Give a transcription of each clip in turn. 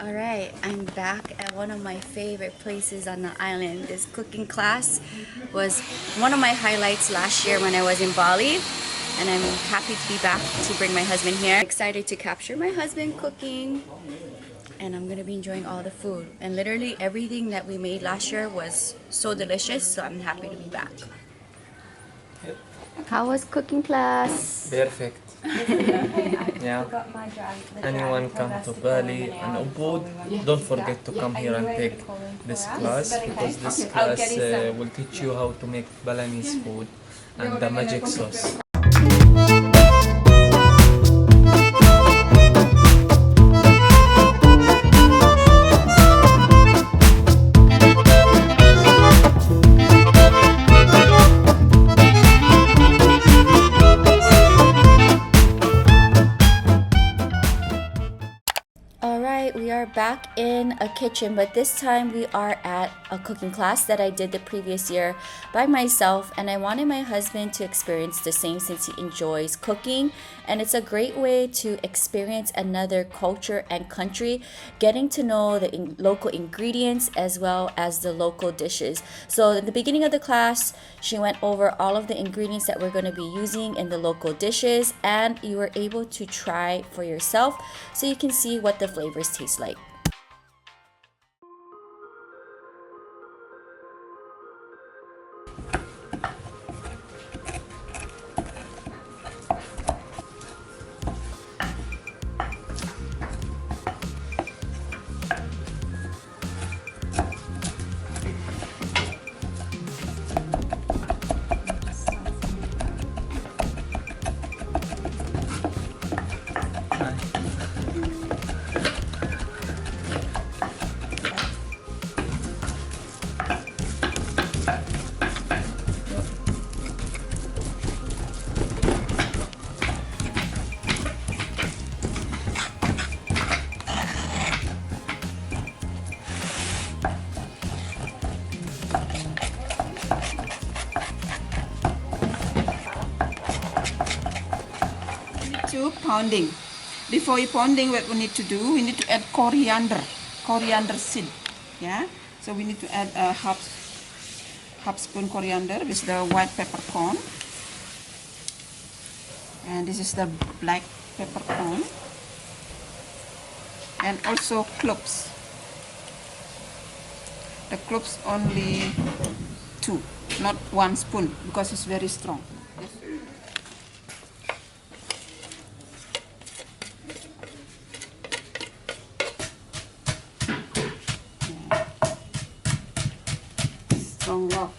Alright, I'm back at one of my favorite places on the island. This cooking class was one of my highlights last year when I was in Bali, and I'm happy to be back to bring my husband here. Excited to capture my husband cooking, and I'm gonna be enjoying all the food. And literally everything that we made last year was so delicious, so I'm happy to be back. How was cooking class? Perfect. Yeah. Anyone come to Bali and Ubud, don't forget to come here and take this class, because this class will teach you how to make Balinese food and the magic sauce. We are back in a kitchen, but this time we are at a cooking class that I did the previous year by myself, and I wanted my husband to experience the same since he enjoys cooking, and it's a great way to experience another culture and country, getting to know the local ingredients as well as the local dishes. So at the beginning of the class, she went over all of the ingredients that we're going to be using in the local dishes, and you were able to try for yourself so you can see what the flavors taste like. Pounding. Before you pounding, what we need to do, we need to add coriander seed. Yeah, so we need to add a half spoon coriander with the white peppercorn, and this is the black peppercorn, and also cloves. The cloves only 2, not 1 spoon, because it's very strong. Strong love.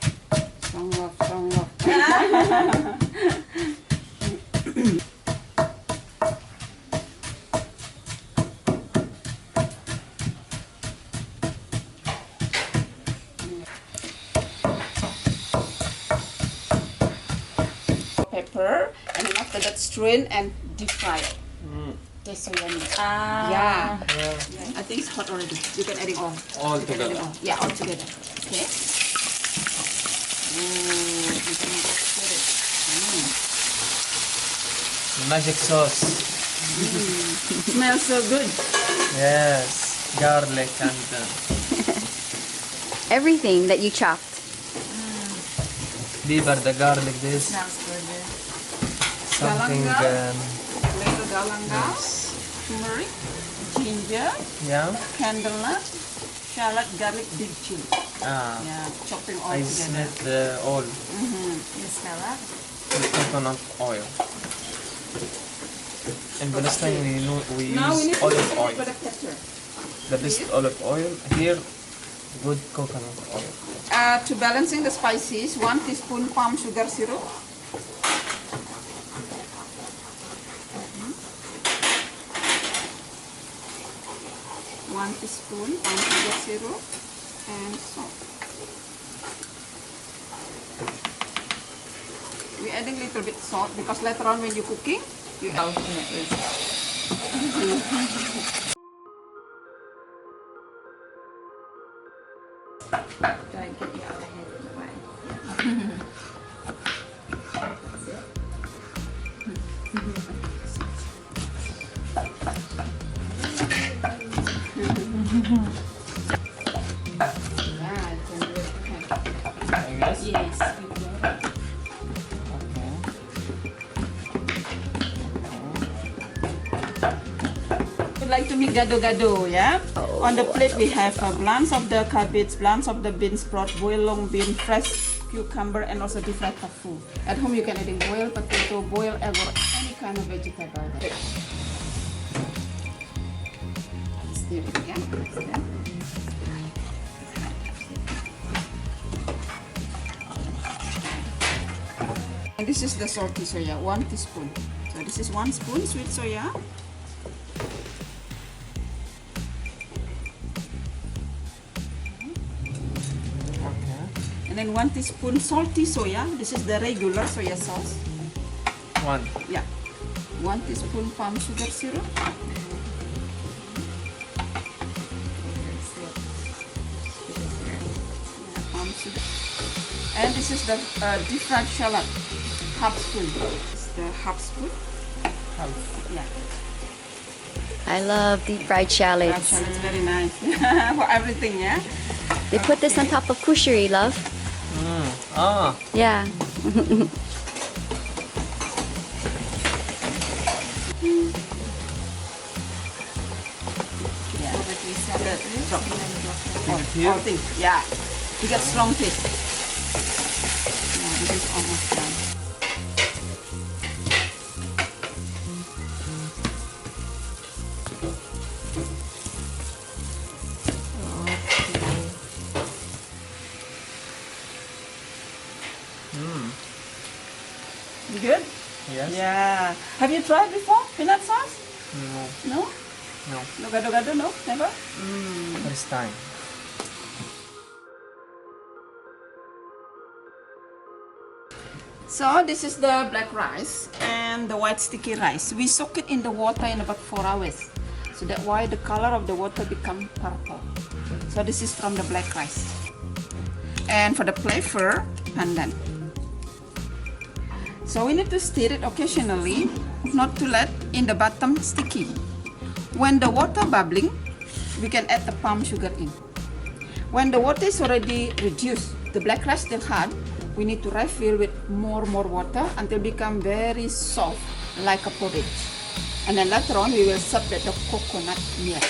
Pepper, and then after that strain and deep fry it. Tastes so yummy. Yeah. I think it's hot already. You can add it all together. Yeah, all together. Okay. Magic sauce. Smells so good. Yes, garlic and Everything that you chopped. liver, the garlic, this. Smells good. Something. Little galangal, turmeric, ginger, Yeah. candlenut, shallot, garlic, big chili. Ah. Yeah, chopping all I together. smell all. You smell that? The coconut oil. In Palestine, we Now we need use to olive put a oil. bit of pepper. The best olive oil here, good coconut oil. To balancing the spices, 1 teaspoon palm sugar syrup. 1 teaspoon palm sugar syrup and salt. We're adding a little bit salt because later on when you're cooking, you add. Try and get you out ahead of the way. That's it. I guess. Yes. Would like to make gado-gado, yeah? On the plate we have blends of the cabbage, blends of the bean sprout, boiled long bean, fresh cucumber, and also deep fried tofu. At home you can add in boiled potato, boiled egg, or any kind of vegetable. Stir it again. And this is the salty soya, 1 teaspoon. So this is 1 spoon sweet soya. And then 1 teaspoon salty soya. This is the regular soya sauce. 1. Yeah. 1 teaspoon palm sugar syrup. Palm sugar. And this is the deep fried shallot. Half spoon. It's the half spoon. Yeah. I love deep fried shallots. It's very nice. For everything, yeah? They put this on top of kushari, love. Yeah. All things, yeah. You get strong taste. Yeah, this is almost done. You good? Yes. Yeah. Have you tried before peanut sauce? No. No? No. No gado-gado, no? Never? First time. So this is the black rice and the white sticky rice. We soak it in the water in about 4 hours. So that's why the color of the water become purple. So this is from the black rice. And for the flavor, pandan. So we need to stir it occasionally, not to let in the bottom sticky. When the water bubbling, we can add the palm sugar in. When the water is already reduced, the black rice still hard, we need to refill with more water until become very soft, like a porridge. And then later on, we will serve the coconut milk.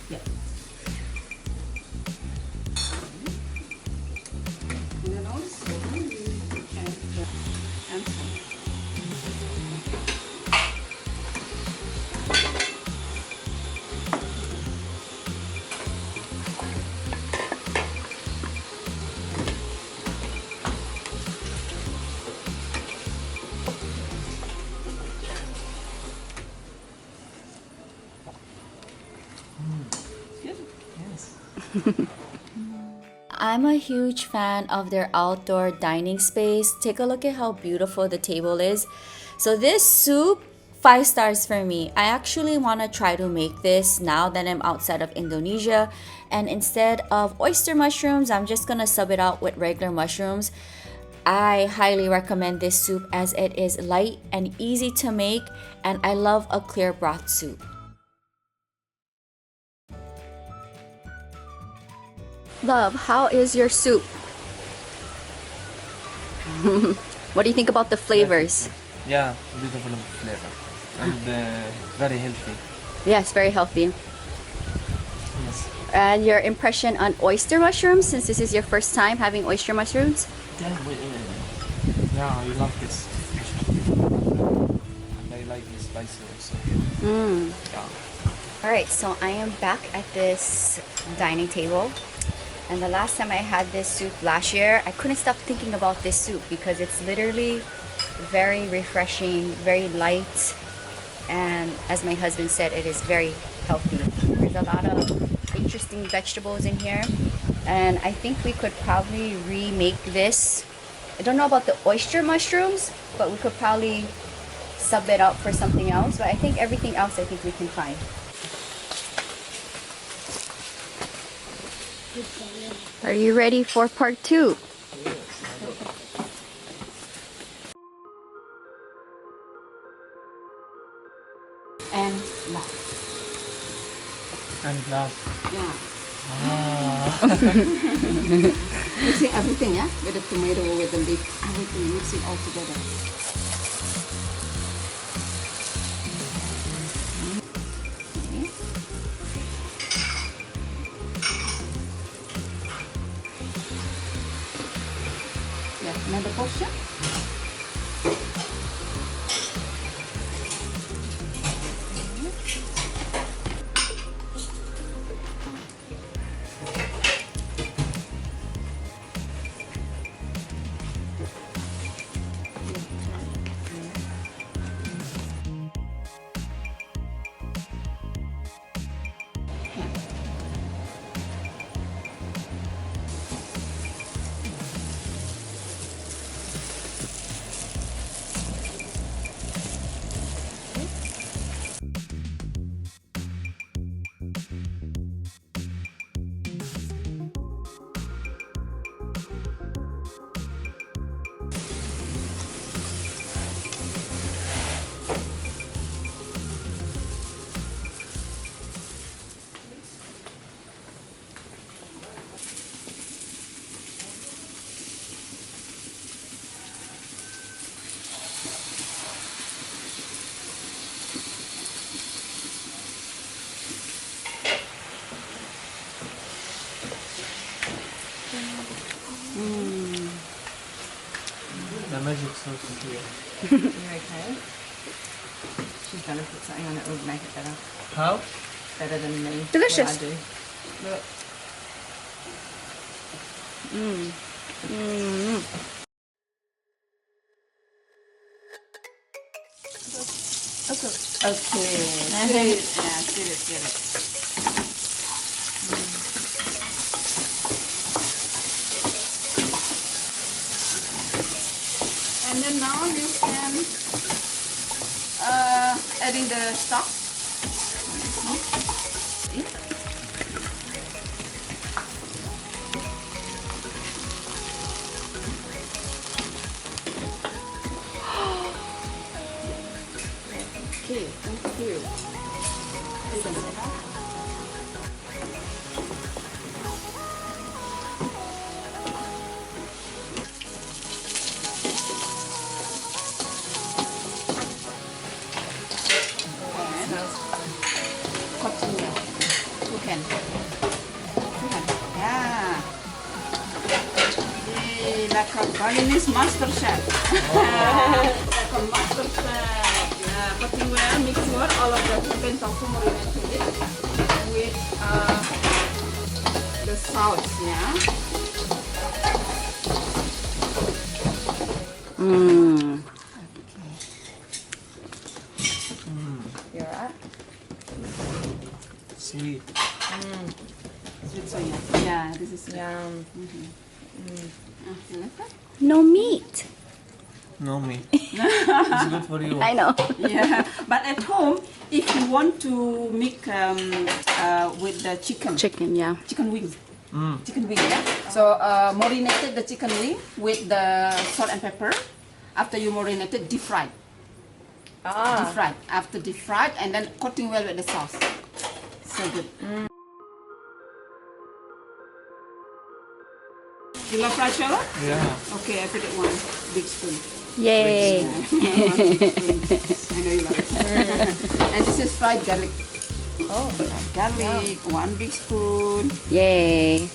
Yeah. And then also, we can add I'm a huge fan of their outdoor dining space. Take a look at how beautiful the table is. So this soup, 5 stars for me. I actually want to try to make this now that I'm outside of Indonesia. And instead of oyster mushrooms, I'm just going to sub it out with regular mushrooms. I highly recommend this soup as it is light and easy to make, and I love a clear broth soup. Love, how is your soup? What do you think about the flavors? Yeah, beautiful flavor and very healthy. Yes, very healthy. Yes. And your impression on oyster mushrooms, since this is your first time having oyster mushrooms? Yeah, I love this. And I like the spicy also. Yeah. Alright, so I am back at this dining table. And the last time I had this soup last year, I couldn't stop thinking about this soup because it's literally very refreshing, very light, and as my husband said, it is very healthy. There's a lot of interesting vegetables in here, and I think we could probably remake this. I don't know about the oyster mushrooms, but we could probably sub it out for something else, but I think everything else I think we can find. Are you ready for part 2? And love. And love. Yeah. Ah. Mixing everything, yeah? With the tomato, with the leaf, everything, mixing all together. Okay. Yeah, another portion. The magic sauce is here. You okay? She's gonna put something on it will make it better. How? Better than me. Delicious. What I do. Look. Okay. Sit it. And then now you can adding the stock. Okay, thank you. Continue. Two can. Yeah. Yay, like a Balinese master chef. Like a master chef. Yeah, cutting well, mix well, all of the chicken tofu marinated with the sauce, yeah. You alright? Sweet. Sweet soya. Yeah, this is Yum. you like that? No meat. No me. It's good for you. I know. Yeah, but at home, if you want to make with the chicken Chicken, chicken wing, yeah. So marinated the chicken wing with the salt and pepper. After you marinated, deep fried. Deep fried. After deep fried, and then coating well with the sauce. So good. You love fried shallot? Yeah. Okay, I put it one big spoon. Yay. One big spoon. I know you love it. And this is fried garlic. Oh. Garlic, one big spoon. Yay.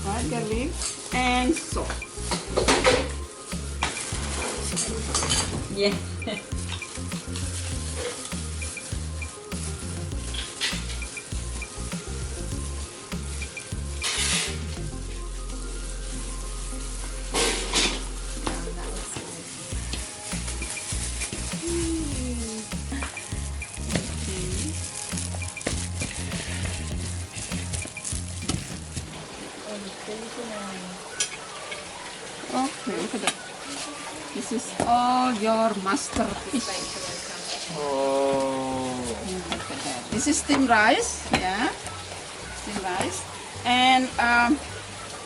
Fried garlic and salt. Yeah. Okay, look at that. This is all your masterpiece. Oh. This is steamed rice, yeah. Steamed rice. And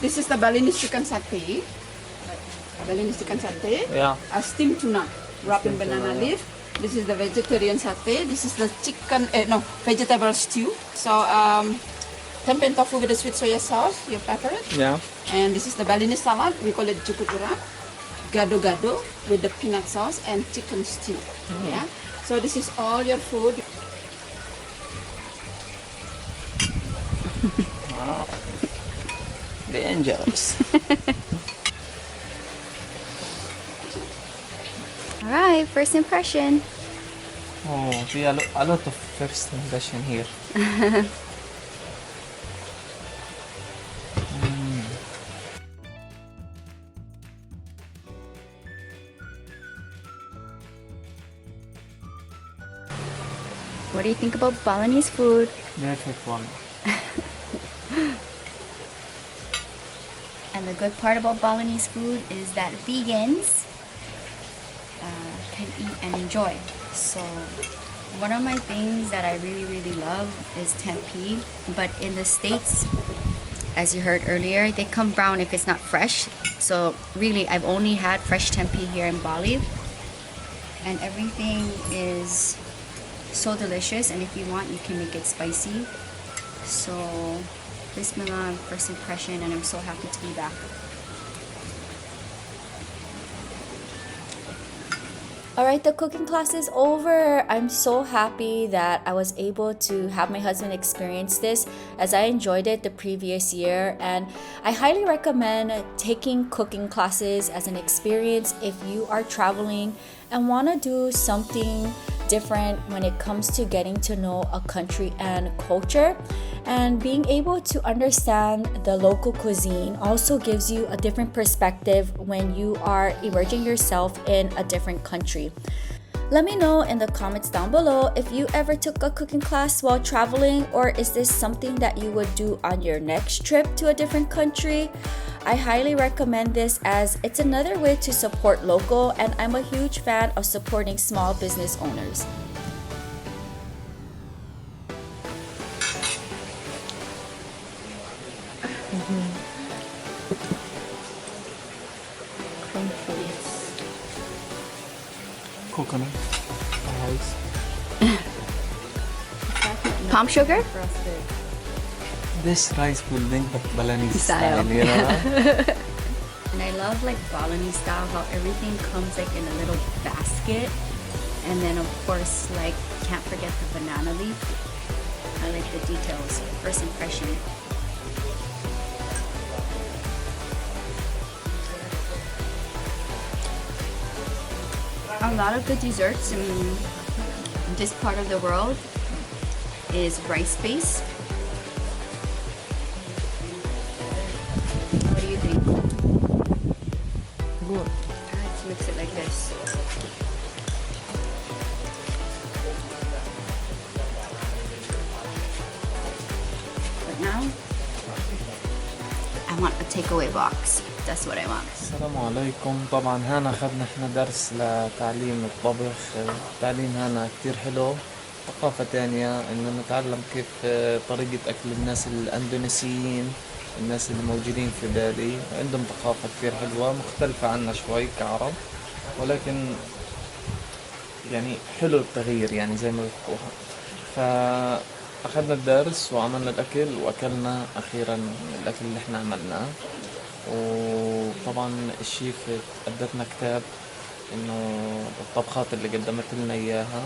this is the Balinese chicken satay. Balinese chicken satay. Yeah. A steamed tuna wrapped in banana leaf. This is the vegetarian satay. This is the vegetable stew. So tempe and tofu with the sweet soya sauce, your favorite. Yeah. And this is the Balinese salad. We call it jukut-urap. Gado with the peanut sauce and chicken stew. Yeah. So this is all your food. Wow. Dangerous. All right, first impression. Oh, see a lot of first impression here. What do you think about Balinese food? Perfect one. And the good part about Balinese food is that vegans can eat and enjoy. So one of my things that I really love is tempe, but in the States, as you heard earlier, they come brown if it's not fresh. So really, I've only had fresh tempe here in Bali, and everything is so delicious, and if you want, you can make it spicy. So Bismillah, first impression, and I'm so happy to be back. Alright, the cooking class is over. I'm so happy that I was able to have my husband experience this, as I enjoyed it the previous year, and I highly recommend taking cooking classes as an experience if you are traveling and want to do something different when it comes to getting to know a country and culture. And being able to understand the local cuisine also gives you a different perspective when you are immersing yourself in a different country. Let me know in the comments down below if you ever took a cooking class while traveling, or is this something that you would do on your next trip to a different country? I highly recommend this as it's another way to support local, and I'm a huge fan of supporting small business owners. Coconut rice. Palm sugar? This rice pudding but Balinese Style. style, you know? And I love like Balinese style, how everything comes like in a little basket, and then of course like can't forget the banana leaf. I like the details. First impression. A lot of the desserts in this part of the world is rice based. What do you think? Good. Let's mix it like this. But now, I want a takeaway box. That's what I want. السلام عليكم. طبعا هنا اخذنا احنا درس لتعليم الطبخ. التعليم هنا كتير حلو. ثقافة تانية انه نتعلم كيف طريقة اكل الناس الاندونيسيين، الناس اللي موجودين في بالي. عندهم ثقافة كتير حلوة مختلفة عنا شوي كعرب، ولكن يعني حلو التغيير يعني زي ما بيحكوها. فاخذنا الدرس وعملنا الاكل واكلنا اخيرا الاكل اللي احنا عملناه. وطبعا الشيف ادتنا كتاب انه الطبخات اللي قدمت لنا اياها،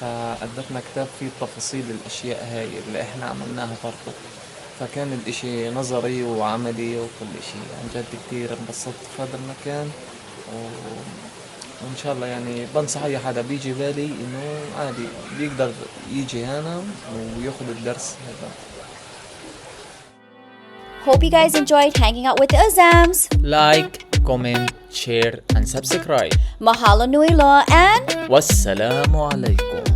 فادتنا كتاب فيه تفاصيل الاشياء هاي اللي احنا عملناها برضه. فكان الاشي نظري وعملي وكل اشي. عن جد كتير انبسطت في هذا المكان، وان شاء الله يعني بنصح اي حدا بيجي بالي انه عادي بيقدر يجي هنا وياخذ الدرس هذا. Hope you guys enjoyed hanging out with the Azzams. Like, comment, share and subscribe. Mahalo nui loa and والسلام عليكم.